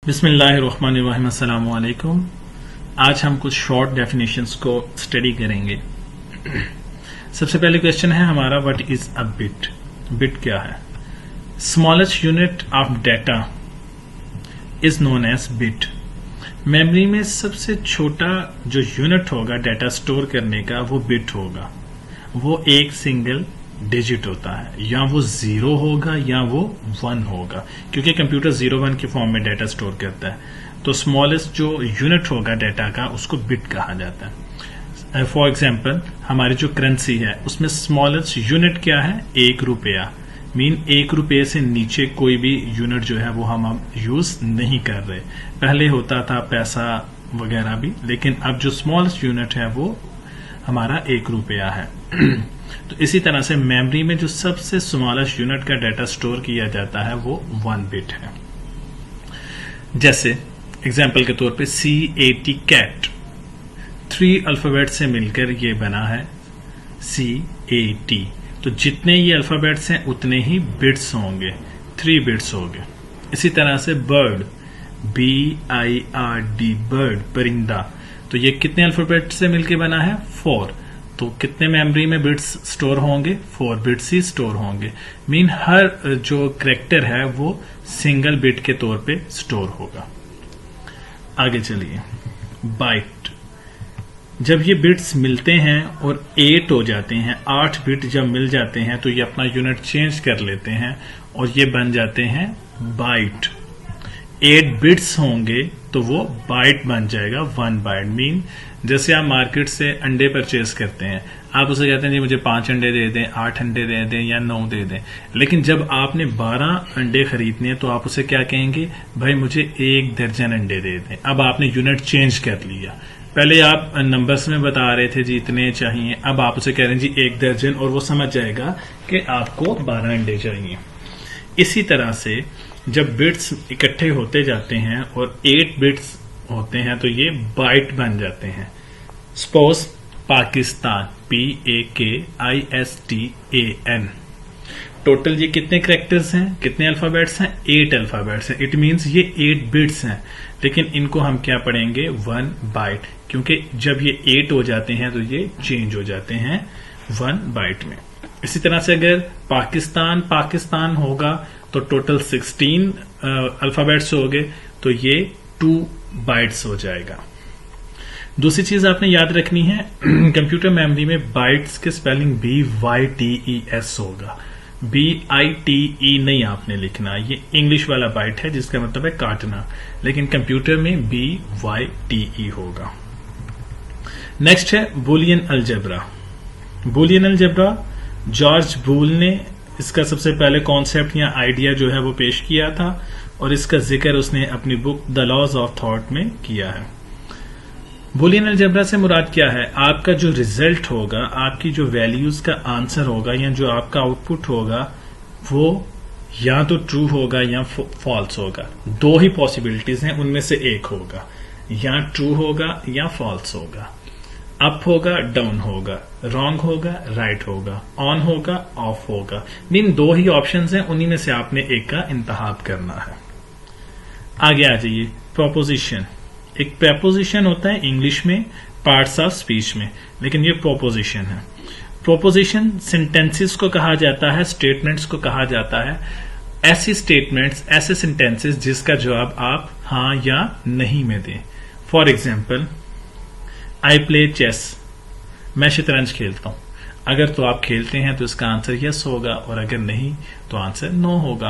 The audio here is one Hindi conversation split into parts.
बिस्मिल्लाहिर्रहमानिर्रहीम, अस्सलामु अलैकुम। आज हम कुछ शॉर्ट डेफिनेशंस को स्टडी करेंगे। सबसे पहले क्वेश्चन है हमारा, what is a bit. Bit क्या है? Smallest unit of data is known as bit. Memory में सबसे छोटा जो यूनिट होगा डाटा स्टोर करने का वो बिट होगा। वो एक सिंगल डिजिट होता है, या वो 0 होगा या वो 1 होगा, क्योंकि कंप्यूटर 0-1 के फॉर्म में डाटा स्टोर करता है। तो स्मॉलेस्ट जो यूनिट होगा डाटा का उसको बिट कहा जाता है। फॉर एग्जांपल, हमारी जो करेंसी है उसमें स्मॉलेस्ट यूनिट क्या है? 1 रुपया। मीन 1 रुपये से नीचे कोई भी यूनिट जो है वो हम यूज नहीं कर रहे। पहले होता था पैसा वगैरह भी, लेकिन अब जो स्मॉलेस्ट यूनिट है वो हमारा 1 रुपया है। तो इसी तरह से मेमोरी में जो सबसे स्मॉलेस्ट यूनिट का डाटा स्टोर किया जाता है वो 1 बिट है। जैसे एग्जाम्पल के तौर पे CAT, कैट 3 अल्फाबेट से मिलकर ये बना है CAT। तो जितने ये अल्फाबेट्स हैं उतने ही बिट्स होंगे, 3 बिट्स होंगे। इसी तरह से बर्ड, BIRD, बर्ड, परिंदा, तो ये कितने अल्फाबेट से मिलकर बना है? 4। तो कितने मेमोरी में बिट्स स्टोर होंगे? 4 बिट्स ही स्टोर होंगे। मीन हर जो कैरेक्टर है वो सिंगल बिट के तौर पे स्टोर होगा। आगे चलिए, बाइट। जब ये बिट्स मिलते हैं और 8 हो जाते हैं, 8 बिट जब मिल जाते हैं तो ये अपना यूनिट चेंज कर लेते हैं और ये बन जाते हैं बाइट। 8 बिट्स होंगे तो वो बाइट बन जाएगा, 1 बाइट। मीन जैसे आप मार्केट से अंडे परचेज करते हैं, आप उसे कहते हैं जी मुझे 5 अंडे दे दें, 8 अंडे दे दें या 9 दे दें। लेकिन जब आपने 12 अंडे खरीदने हैं तो आप उसे क्या कहेंगे? भाई मुझे 1 दर्जन अंडे दे दें। अब आपने यूनिट चेंज कर लिया। पहले आप नंबर्स में बता रहे थे जी इतने चाहिए, अब आप उसे कह रहे हैं जी 1 दर्जन, और वो समझ जाएगा कि आपको 12 अंडे चाहिए। इसी तरह से जब बिट्स इकट्ठे होते जाते हैं और 8 बिट्स होते हैं तो ये बाइट बन जाते हैं। Suppose Pakistan, PAKISTAN। टोटल ये कितने कैरेक्टर्स हैं, कितने अल्फाबेट्स हैं? 8 अल्फाबेट्स हैं। इट मींस ये 8 बिट्स हैं, लेकिन इनको हम क्या पढ़ेंगे? 1 बाइट, क्योंकि जब ये 8 हो जाते हैं तो ये चेंज हो जाते हैं 1 बाइट में। इसी तरह से अगर पाकिस्तान होगा तो टोटल 16 अल्फाबेट्स हो गए, तो ये 2 बाइट्स हो जाएगा। दूसरी चीज आपने याद रखनी है, कंप्यूटर मेमोरी में बाइट्स के स्पेलिंग BYTES होगा, BITE नहीं आपने लिखना। ये इंग्लिश वाला बाइट है जिसका मतलब है काटना, लेकिन कंप्यूटर में BYTE होगा। नेक्स्ट है Boolean algebra. Boolean algebra George Boole ने इसका सबसे पहले कॉन्सेप्ट या आइडिया जो है वो पेश किया था, और इसका जिक्र उसने अपनी book the Laws of Thought में किया है। बुलियन अलजेब्रा से मुराद क्या है? आपका जो रिजल्ट होगा, आपकी जो वैल्यूज का आंसर होगा या जो आपका आउटपुट होगा वो या तो ट्रू होगा या फॉल्स होगा। 2 ही पॉसिबिलिटीज हैं, उनमें से एक होगा, या ट्रू होगा या फॉल्स होगा, अप होगा डाउन होगा, रॉन्ग होगा राइट होगा, ऑन होगा ऑफ होगा। मीन 2 ही ऑप्शंस हैं, उन्हीं में से आपने एक का इंतखाब करना है। आगे आ जाइए, प्रोपोजिशन। एक प्रेपोजिशन होता है इंग्लिश में, पार्ट्स ऑफ स्पीच में, लेकिन ये प्रोपोजिशन है। प्रोपोजिशन सेंटेंसेस को कहा जाता है, स्टेटमेंट्स को कहा जाता है। ऐसी स्टेटमेंट्स, ऐसे सेंटेंसेस जिसका जवाब आप हाँ या नहीं में दें। For example, I play chess, मैं शतरंज खेलता हूं। अगर तो आप खेलते हैं तो इसका आंसर यस होगा, और अगर नहीं तो आंसर नो होगा।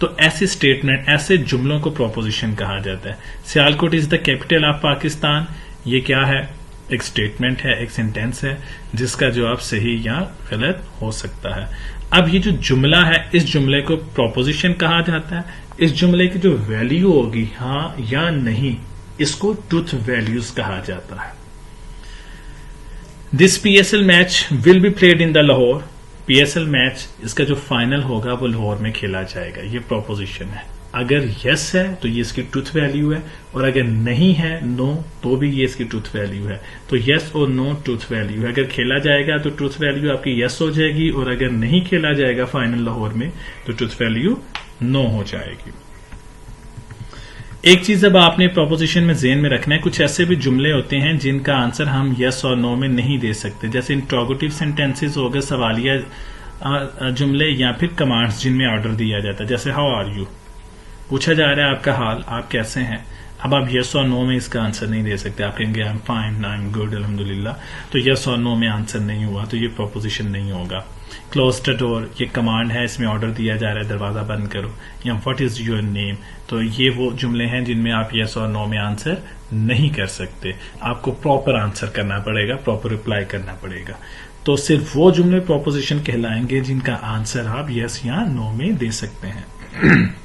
तो ऐसी स्टेटमेंट, ऐसे जुमलों को प्रोपोजिशन कहा जाता है। Sialkot is the capital of Pakistan, ये क्या है? एक स्टेटमेंट है, एक सेंटेंस है जिसका जवाब सही या गलत हो सकता है। अब ये जो जुमला है, इस जुमले को प्रोपोजिशन कहा जाता है। इस जुमले की जो वैल्यू होगी हाँ या नहीं, इसको ट्रुथ वैल्यूज कहा जाता है। This PSL match will be played in the Lahore. PSL match, इसका जो फाइनल होगा वो लाहौर में खेला जाएगा। ये प्रोपोजिशन है। अगर यस है तो ये इसकी ट्रुथ वैल्यू है, और अगर नहीं है, नो, तो भी ये इसकी ट्रुथ वैल्यू है। तो यस और नो ट्रुथ वैल्यू है। अगर खेला जाएगा तो ट्रुथ वैल्यू आपकी यस हो जाएगी, और अगर नहीं खेला जाएगा फाइनल लाहौर में तो ट्रुथ वैल्यू नो हो जाएगी। एक चीज अब आपने प्रोपोजिशन में ज़हन में रखना है, कुछ ऐसे भी जुमले होते हैं जिनका आंसर हम यस और नो में नहीं दे सकते, जैसे इंट्रोगेटिव सेंटेंसेस हो गए, सवालिया जुमले, या फिर कमांड्स जिनमें ऑर्डर दिया जाता है, जैसे हाउ आर यू, पूछा जा रहा है आपका हाल, आप कैसे हैं। अब आप यस और नो में इसका आंसर नहीं दे सकते, आप कहेंगे I am fine, I am good, अल्हम्दुलिल्लाह, तो यस और नो में आंसर नहीं हुआ, तो ये प्रोपोजिशन नहीं होगा। क्लोज द डोर, ये कमांड है, इसमें ऑर्डर दिया जा रहा है दरवाजा बंद करो। या व्हाट इज योर नेम, तो ये वो जुमले हैं जिनमें आप यस और नो में आंसर नहीं कर सकते, आपको प्रॉपर आंसर करना पड़ेगा, प्रॉपर रिप्लाई करना पड़ेगा। तो सिर्फ वो जुमले प्रोपोजिशन कहलाएंगे जिनका आंसर आप यस या नो में दे सकते हैं।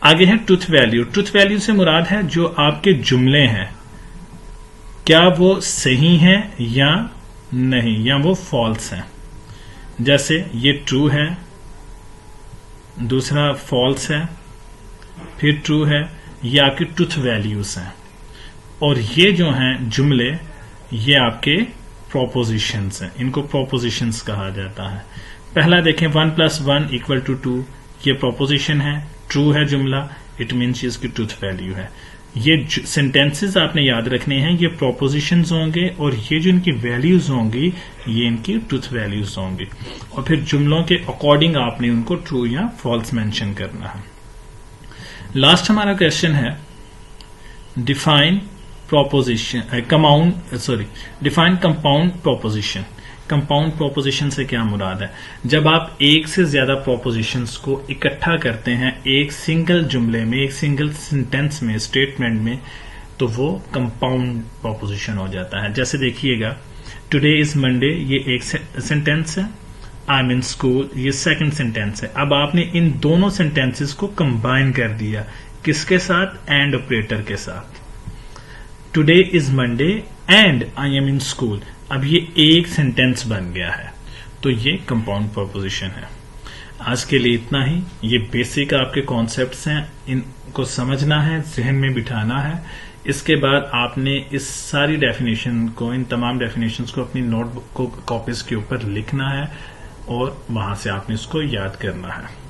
आगे है ट्रुथ वैल्यू। ट्रुथ वैल्यू से मुराद है जो आपके जुमले हैं, क्या वो सही हैं या नहीं, या वो फॉल्स हैं। जैसे ये ट्रू है, दूसरा फॉल्स है, फिर ट्रू है, ये आपकी ट्रुथ वैल्यूज हैं। और ये जो हैं जुमले, ये आपके प्रोपोजिशंस हैं, इनको प्रोपोजिशंस कहा जाता है। पहला देखें 1 + 1 = 2, ये प्रोपोजिशन है, ट्रू है जुमला, इट मीन्स इसकी ट्रुथ वैल्यू है। ये सेंटेंसेस आपने याद रखने हैं, ये प्रोपोजिशंस होंगे और ये जो इनकी वैल्यूज होंगी ये इनकी ट्रुथ वैल्यूज होंगी, और फिर जुमलों के अकॉर्डिंग आपने उनको ट्रू या फॉल्स मेंशन करना है। लास्ट हमारा क्वेश्चन है define compound proposition. Compound proposition से क्या मुराद है, जब आप एक से ज्यादा प्रोपोजिशंस को इकट्ठा करते हैं एक सिंगल जुमले में, एक सिंगल सेंटेंस में, स्टेटमेंट में, तो वो कंपाउंड प्रोपोजिशन हो जाता है। जैसे देखिएगा, टुडे इज मंडे, ये एक सेंटेंस है, आई एम इन स्कूल, ये सेकंड सेंटेंस है। अब आपने इन दोनों सेंटेंसेस को कंबाइन कर दिया, किसके साथ, एंड ऑपरेटर के साथ। Today is Monday and I am in school, अब ये एक सेंटेंस बन गया है, तो ये कंपाउंड प्रोपोजिशन है। आज के लिए इतना ही। ये बेसिक आपके कॉन्सेप्ट्स हैं, इनको समझना है, जहन में बिठाना है। इसके बाद आपने इस सारी डेफिनेशन को, इन तमाम डेफिनेशंस को अपनी नोटबुक को कॉपीज के ऊपर लिखना है और वहां से आपने इसको याद करना है।